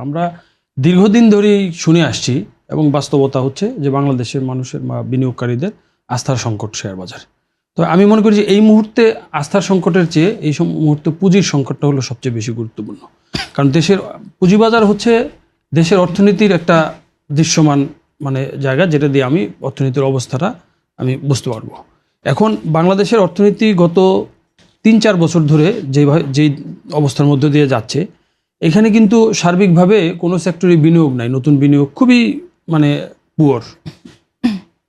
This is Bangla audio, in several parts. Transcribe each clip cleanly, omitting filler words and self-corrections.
আমরা দীর্ঘদিন ধরেই শুনে আসছি এবং বাস্তবতা হচ্ছে যে বাংলাদেশের মানুষের বা বিনিয়োগকারীদের আস্থার সংকট শেয়ার বাজার। তো আমি মনে করি যে এই মুহূর্তে আস্থার সংকটের চেয়ে এই মুহূর্তে পুঁজির সংকটটা হলো সবচেয়ে বেশি গুরুত্বপূর্ণ। কারণ দেশের পুঁজিবাজার হচ্ছে দেশের অর্থনীতির একটা দৃশ্যমান জায়গা, যেটা দিয়ে আমি অর্থনীতির অবস্থাটা আমি বুঝতে পারবো। এখন বাংলাদেশের অর্থনীতি গত 3-4 বছর ধরে যেই অবস্থার মধ্যে দিয়ে যাচ্ছে, এখানে কিন্তু সার্বিকভাবে কোনো সেক্টরে বিনিয়োগ নাই, নতুন বিনিয়োগ খুবই পুয়ার।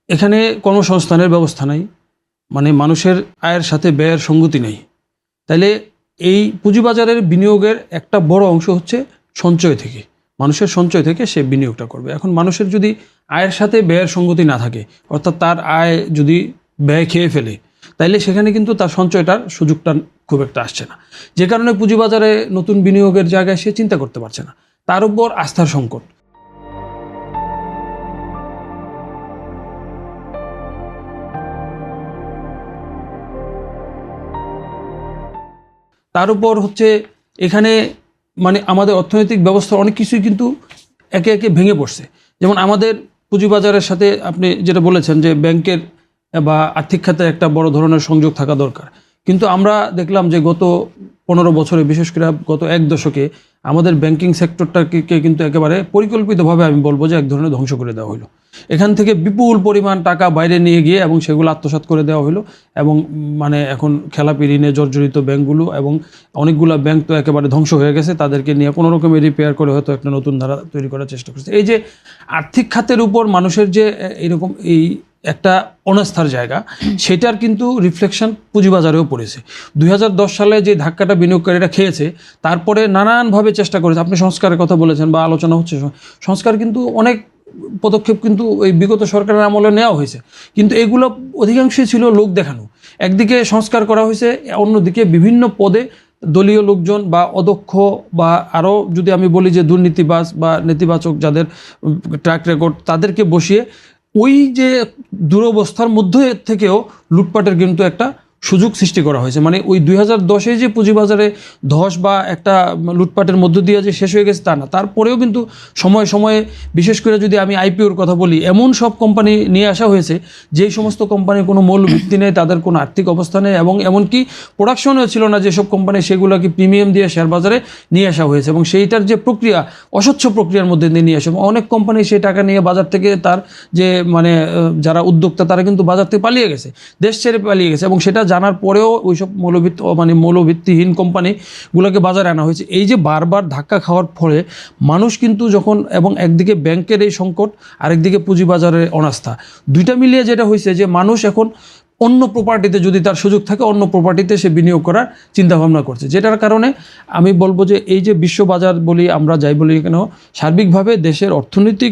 এখানে কর্মসংস্থানের ব্যবস্থা নাই, মানুষের আয়ের সাথে ব্যয়ের সঙ্গতি নেই। তাইলে এই পুঁজিবাজারের বিনিয়োগের একটা বড় অংশ হচ্ছে সঞ্চয় থেকে, মানুষের সঞ্চয় থেকে সে বিনিয়োগটা করবে। এখন মানুষের যদি আয়ের সাথে ব্যয়ের সঙ্গতি না থাকে, অর্থাৎ তার আয় যদি ব্যয় খেয়ে ফেলে, তাইলে সেখানে কিন্তু তার সঞ্চয়টার সুযোগটা খুব একটা আসছে না, যে কারণে পুঁজিবাজারে নতুন বিনিয়োগের জায়গায় সে চিন্তা করতে পারছে না। তার উপর আস্থার সংকট। তার উপর হচ্ছে এখানে আমাদের অর্থনৈতিক ব্যবস্থার অনেক কিছুই কিন্তু একে একে ভেঙে পড়ছে। যেমন আমাদের পুঁজিবাজারের সাথে আপনি যেটা বলেছেন যে ব্যাংকের বা আর্থিক খাতে একটা বড় ধরনের সংযোগ থাকা দরকার, কিন্তু আমরা দেখলাম যে গত 15 বছরে, বিশেষ করে গত 1 দশকে আমাদের ব্যাংকিং সেক্টরটাকে কিন্তু একেবারে পরিকল্পিতভাবে আমি বলবো যে এক ধরনের ধ্বংস করে দেওয়া হলো। এখান থেকে বিপুল পরিমাণ টাকা বাইরে নিয়ে গিয়ে এবং সেগুলো আত্মসাৎ করে দেওয়া হলো, এবং এখন খেলাপি ঋণে জর্জরিত ব্যাংকগুলো এবং অনেকগুলো ব্যাংক তো একেবারে ধ্বংস হয়ে গেছে, তাদেরকে নিয়ে কোনো রকমের রিপেয়ার করে হয়তো একটা নতুন ধারা তৈরি করার চেষ্টা করছে। এই যে আর্থিক খাতের উপর মানুষের যে এরকম এই একটা অনাস্থার জায়গা, সেটার কিন্তু রিফ্লেকশন পুঁজিবাজারেও পড়েছে। 2010 সালে যে ধাক্কাটা বিনিয়োগকারীরা খেয়েছে, তারপরে নানানভাবে চেষ্টা করেছে। আপনি সংস্কারের কথা বলেছেন বা আলোচনা হচ্ছে, সংস্কার কিন্তু অনেক পদক্ষেপ কিন্তু এই বিগত সরকারের আমলে নেওয়া হয়েছে, কিন্তু এগুলো অধিকাংশই ছিল লোক দেখানো। একদিকে সংস্কার করা হয়েছে, অন্যদিকে বিভিন্ন পদে দলীয় লোকজন বা অদক্ষ বা আরও যদি আমি বলি যে দুর্নীতিবাজ বা নেতিবাচক যাদের ট্র্যাক রেকর্ড, তাদেরকে বসিয়ে ওই যে দুরবস্থার মধ্যে থেকেও লুটপাটের কিন্তু একটা সুযোগ সৃষ্টি করা হয়েছে। ওই 2010-এ যে পুঁজিবাজারে ধস বা একটা লুটপাটের মধ্য দিয়ে যে শেষ হয়ে গেছে তা না, তারপরেও কিন্তু সময়ে সময়ে, বিশেষ করে যদি আমি আইপিওর কথা বলি, এমন সব কোম্পানি নিয়ে আসা হয়েছে যেই সমস্ত কোম্পানির কোনো মূল ভিত্তি নেই, তাদের কোনো আর্থিক অবস্থা নেই, এবং এমনকি প্রোডাকশনও ছিল না যেসব কোম্পানি, সেগুলোকে প্রিমিয়াম দিয়ে শেয়ার বাজারে নিয়ে আসা হয়েছে, এবং সেইটার যে প্রক্রিয়া, অস্বচ্ছ প্রক্রিয়ার মধ্যে দিয়ে নিয়ে আসে। অনেক কোম্পানি সেই টাকা নিয়ে বাজার থেকে তার যে যারা উদ্যোক্তা, তারা কিন্তু বাজার থেকে পালিয়ে গেছে, দেশ ছেড়ে পালিয়ে গেছে, এবং সেটা জানার পরেও ওইসব মৌলভিত্তিহীন কোম্পানিগুলোকে বাজারে আনা হয়েছে। এই যে বারবার ধাক্কা খাওয়ার ফলে মানুষ কিন্তু যখন, এবং একদিকে ব্যাংকের এই সংকট, আরেকদিকে পুঁজিবাজারের অনাস্থা, দুইটা মিলিয়ে যেটা হয়েছে যে মানুষ এখন অন্য প্রপার্টিতে, যদি তার সুযোগ থাকে, অন্য প্রপার্টিতে সে বিনিয়োগ করার চিন্তাভাবনা করছে, যেটার কারণে আমি বলবো যে এই যে বিশ্ববাজার বলি, আমরা যাই বলি কেন, সার্বিকভাবে দেশের অর্থনৈতিক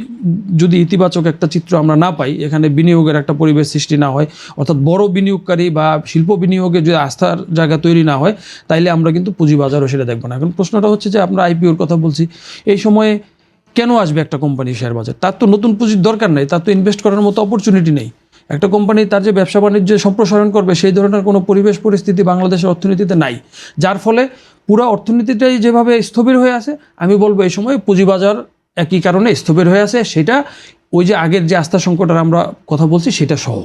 যদি ইতিবাচক একটা চিত্র আমরা না পাই, এখানে বিনিয়োগের একটা পরিবেশ সৃষ্টি না হয়, অর্থাৎ বড় বিনিয়োগকারী বা শিল্প বিনিয়োগে যদি আস্থার জায়গা তৈরি না হয়, তাইলে আমরা কিন্তু পুঁজিবাজারও সেটা দেখবো না। এখন প্রশ্নটা হচ্ছে যে আমরা আইপিওর কথা বলছি, এই সময়ে কেন আসবে একটা কোম্পানি শেয়ার বাজার? তার তো নতুন পুঁজির দরকার নেই, তার তো ইনভেস্ট করার মতো অপরচুনিটি নেই। একটা কোম্পানি তার যে ব্যবসা বাণিজ্য সম্প্রসারণ করবে, সেই ধরনের কোনো পরিবেশ পরিস্থিতি বাংলাদেশের অর্থনীতিতে নাই, যার ফলে পুরো অর্থনীতিটাই যেভাবে স্থবির হয়ে আছে, আমি বলবো এই সময় পুঁজিবাজার একই কারণে স্থবির হয়ে আছে। সেটা ওই যে আগের যে আস্থা সংকটের আমরা কথা বলছি, সেটা সহ।